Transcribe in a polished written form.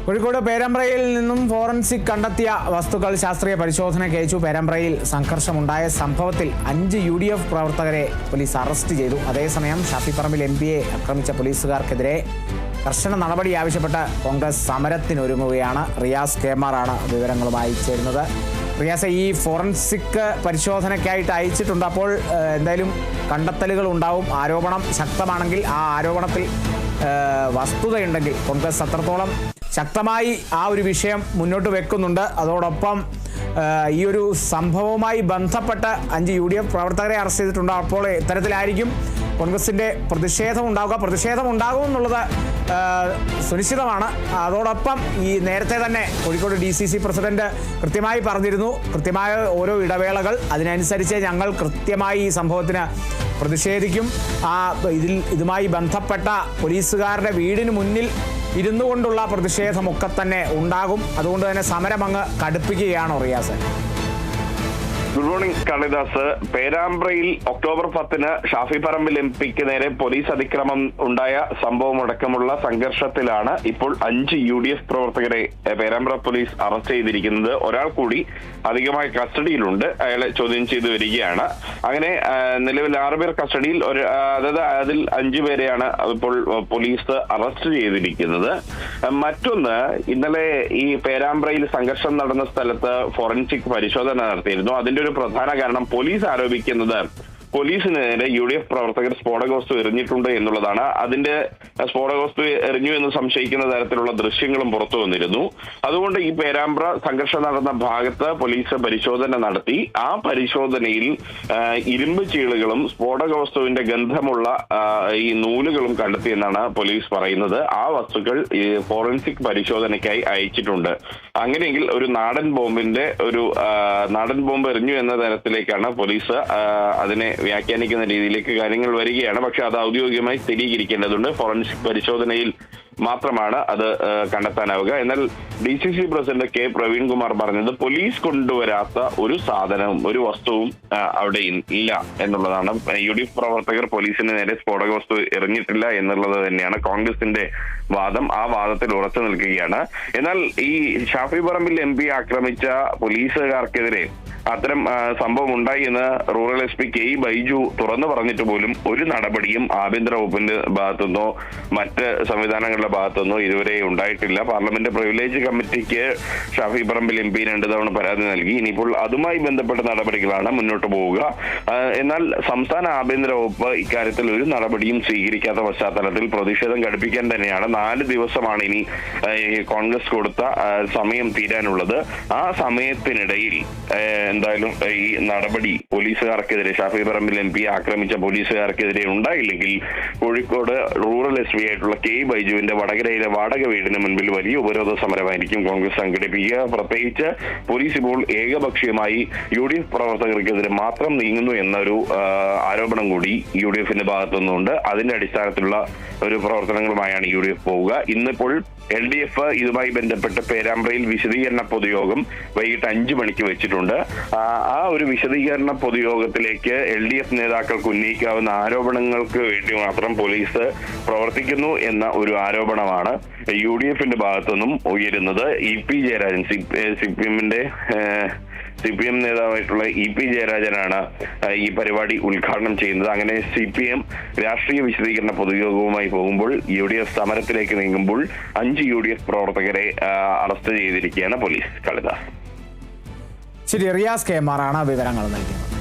കോഴിക്കോട് പേരാമ്പ്രയിൽ നിന്നും ഫോറൻസിക് കണ്ടെത്തിയ വസ്തുക്കൾ ശാസ്ത്രീയ പരിശോധനയ്ക്ക് അയച്ചു. പേരാമ്പ്രയിൽ സംഘർഷമുണ്ടായ സംഭവത്തിൽ 5 UDF പ്രവർത്തകരെ പോലീസ് അറസ്റ്റ് ചെയ്തു. അതേസമയം ഷാഫി പറമ്പിൽ MPയെ ആക്രമിച്ച പോലീസുകാർക്കെതിരെ കർശന നടപടി ആവശ്യപ്പെട്ട് കോൺഗ്രസ് സമരത്തിനൊരുങ്ങുകയാണ്. റിയാസ് കേമാറാണ് വിവരങ്ങളുമായി ചേരുന്നത്. റിയാസ്, ഈ ഫോറൻസിക് പരിശോധനയ്ക്കായിട്ട് അയച്ചിട്ടുണ്ട്. അപ്പോൾ എന്തായാലും കണ്ടെത്തലുകൾ ഉണ്ടാവും. ആരോപണം ശക്തമാണെങ്കിൽ ആ ആരോപണത്തിൽ വസ്തുതയുണ്ടെങ്കിൽ കോൺഗ്രസ് അത്രത്തോളം ശക്തമായി ആ ഒരു വിഷയം മുന്നോട്ട് വെക്കുന്നുണ്ട്. അതോടൊപ്പം ഈ ഒരു സംഭവവുമായി ബന്ധപ്പെട്ട് 5 UDF പ്രവർത്തകരെ അറസ്റ്റ് ചെയ്തിട്ടുണ്ട്. അപ്പോൾ ഇത്തരത്തിലായിരിക്കും കോൺഗ്രസിൻ്റെ പ്രതിഷേധം ഉണ്ടാകും എന്നുള്ളത് സുനിശ്ചിതമാണ്. അതോടൊപ്പം ഈ നേരത്തെ തന്നെ കോഴിക്കോട് DCC പ്രസിഡന്റ് കൃത്യമായി പറഞ്ഞിരുന്നു, കൃത്യമായ ഓരോ ഇടവേളകൾ, അതിനനുസരിച്ച് ഞങ്ങൾ കൃത്യമായി ഈ സംഭവത്തിന് പ്രതിഷേധിക്കും. ഇതുമായി ബന്ധപ്പെട്ട പോലീസുകാരുടെ വീടിന് മുന്നിൽ ഇരുന്നു കൊണ്ടുള്ള പ്രതിഷേധമൊക്കെ തന്നെ ഉണ്ടാകും. അതുകൊണ്ട് തന്നെ സമരം അങ്ങ് കടുപ്പിക്കുകയാണോ റിയാസ്? Good morning Kalidas. പേരാമ്പ്രയിൽ ഒക്ടോബർ 10-ന് ഷാഫി പറമ്പിൽ MPക്ക് നേരെ പോലീസ് അതിക്രമം ഉണ്ടായ സംഭവമടക്കമുള്ള സംഘർഷത്തിലാണ് ഇപ്പോൾ 5 UDF പ്രവർത്തകരെ പേരാമ്പ്ര പോലീസ് അറസ്റ്റ് ചെയ്തിരിക്കുന്നത്. ഒരാൾ കൂടി അധികമായി കസ്റ്റഡിയിലുണ്ട്. അയാളെ ചോദ്യം ചെയ്തു വരികയാണ്. അങ്ങനെ നിലവിൽ 6 പേർ കസ്റ്റഡിയിൽ, അതായത് അതിൽ 5 പേരെയാണ് ഇപ്പോൾ പോലീസ് അറസ്റ്റ് ചെയ്തിരിക്കുന്നത്. മറ്റൊന്ന്, ഇന്നലെ ഈ പേരാമ്പ്രയിൽ സംഘർഷം നടന്ന സ്ഥലത്ത് ഫോറൻസിക് പരിശോധന നടത്തിയിരുന്നു. അതിന്റെ ഒരു പ്രധാന കാരണം പോലീസ് ആരോപിക്കുന്നത് പോലീസിന് നേരെ UDF പ്രവർത്തകർ സ്ഫോടക വസ്തു എറിഞ്ഞിട്ടുണ്ട് എന്നുള്ളതാണ്. അതിന്റെ സ്ഫോടക വസ്തു എറിഞ്ഞു എന്ന് സംശയിക്കുന്ന തരത്തിലുള്ള ദൃശ്യങ്ങളും പുറത്തു വന്നിരുന്നു. അതുകൊണ്ട് ഈ പേരാമ്പ്ര സംഘർഷം നടന്ന ഭാഗത്ത് പോലീസ് പരിശോധന നടത്തി. ആ പരിശോധനയിൽ ഇരുമ്പ് ചീളുകളും സ്ഫോടക വസ്തുവിന്റെ ഗന്ധമുള്ള ഈ നൂലുകളും കണ്ടെത്തിയെന്നാണ് പോലീസ് പറയുന്നത്. ആ വസ്തുക്കൾ ഫോറൻസിക് പരിശോധനയ്ക്കായി അയച്ചിട്ടുണ്ട്. അങ്ങനെയെങ്കിൽ ഒരു നാടൻ ബോംബ് എറിഞ്ഞു എന്ന തരത്തിലേക്കാണ് പോലീസ് അതിനെ വ്യാഖ്യാനിക്കുന്ന രീതിയിലേക്ക് കാര്യങ്ങൾ വരികയാണ്. പക്ഷെ അത് ഔദ്യോഗികമായി സ്ഥിരീകരിക്കേണ്ടതുണ്ട്. ഫോറൻസിക് പരിശോധനയിൽ മാത്രമാണ് അത് കണ്ടെത്താനാവുക. എന്നാൽ DCC പ്രസിഡന്റ് K പ്രവീൺകുമാർ പറഞ്ഞത് പോലീസ് കൊണ്ടുവരാത്ത ഒരു സാധനവും ഒരു വസ്തുവും അവിടെ ഇല്ല എന്നുള്ളതാണ്. UDF പ്രവർത്തകർ പോലീസിന് നേരെ സ്ഫോടക വസ്തു എറിഞ്ഞിട്ടില്ല എന്നുള്ളത് തന്നെയാണ് കോൺഗ്രസിന്റെ വാദം. ആ വാദത്തിൽ ഉറച്ചു നിൽക്കുകയാണ്. എന്നാൽ ഈ ഷാഫി പറമ്പിൽ MP ആക്രമിച്ച പോലീസുകാർക്കെതിരെ അത്തരം സംഭവം ഉണ്ടായി എന്ന് റൂറൽ SP K ബൈജു തുറന്നു പറഞ്ഞിട്ട് പോലും ഒരു നടപടിയും ആഭ്യന്തര വകുപ്പിന്റെ ഭാഗത്തുനിന്നോ മറ്റ് സംവിധാനങ്ങളുടെ ഭാഗത്തുനിന്നോ ഇതുവരെ ഉണ്ടായിട്ടില്ല. പാർലമെന്റ് പ്രിവിലേജ് കമ്മിറ്റിക്ക് ഷാഫി പറമ്പിൽ MP 2 തവണ പരാതി നൽകി. ഇനിയിപ്പോൾ അതുമായി ബന്ധപ്പെട്ട നടപടികളാണ് മുന്നോട്ട് പോവുക. എന്നാൽ സംസ്ഥാന ആഭ്യന്തര വകുപ്പ് ഇക്കാര്യത്തിൽ ഒരു നടപടിയും സ്വീകരിക്കാത്ത പശ്ചാത്തലത്തിൽ പ്രതിഷേധം ഘടിപ്പിക്കാൻ തന്നെയാണ്. 4 ദിവസമാണ് ഇനി കോൺഗ്രസ് കൊടുത്ത സമയം തീരാനുള്ളത്. ആ സമയത്തിനിടയിൽ എന്തായാലും ഈ നടപടി പോലീസുകാർക്കെതിരെ, ഷാഫി പറമ്പിൽ MP ആക്രമിച്ച പോലീസുകാർക്കെതിരെ ഉണ്ടായില്ലെങ്കിൽ കോഴിക്കോട് റൂറൽ SP ആയിട്ടുള്ള K ബൈജുവിന്റെ വടകരയിലെ വാടക വീടിന് മുൻപിൽ വലിയ ഉപരോധ സമരമായിരിക്കും കോൺഗ്രസ് സംഘടിപ്പിക്കുക. പ്രത്യേകിച്ച് പോലീസ് ഇപ്പോൾ ഏകപക്ഷീയമായി UDF പ്രവർത്തകർക്കെതിരെ മാത്രം നീങ്ങുന്നു എന്നൊരു ആരോപണം കൂടി UDFന്റെ ഭാഗത്തുനിന്നുണ്ട്. അതിന്റെ അടിസ്ഥാനത്തിലുള്ള ഒരു പ്രവർത്തനങ്ങളുമായാണ് UDF പോവുക. ഇന്നിപ്പോൾ LDF ഇതുമായി ബന്ധപ്പെട്ട് പേരാമ്പ്രയിൽ വിശദീകരണ പൊതുയോഗം വൈകിട്ട് 5 മണിക്ക് വെച്ചിട്ടുണ്ട്. ആ ഒരു വിശദീകരണ പൊതുയോഗത്തിലേക്ക് LDF നേതാക്കൾക്ക് ഉന്നയിക്കാവുന്ന ആരോപണങ്ങൾക്ക് വേണ്ടി മാത്രം പോലീസ് പ്രവർത്തിക്കുന്നു എന്ന ഒരു ആരോപണമാണ് UDFന്റെ ഭാഗത്തുനിന്നും ഉയരുന്നത്. EP ജയരാജൻ, CPM നേതാവായിട്ടുള്ള EP ജയരാജനാണ് ഈ പരിപാടി ഉദ്ഘാടനം ചെയ്യുന്നത്. അങ്ങനെ CPM രാഷ്ട്രീയ വിശദീകരണ പൊതുയോഗവുമായി പോകുമ്പോൾ UDF സമരത്തിലേക്ക് നീങ്ങുമ്പോൾ 5 UDF പ്രവർത്തകരെ അറസ്റ്റ് ചെയ്തിരിക്കുകയാണ് പോലീസ്. കളിത ശരി, റിയാസ് കേമാറാണ് വിവരങ്ങൾ നൽകിയത്.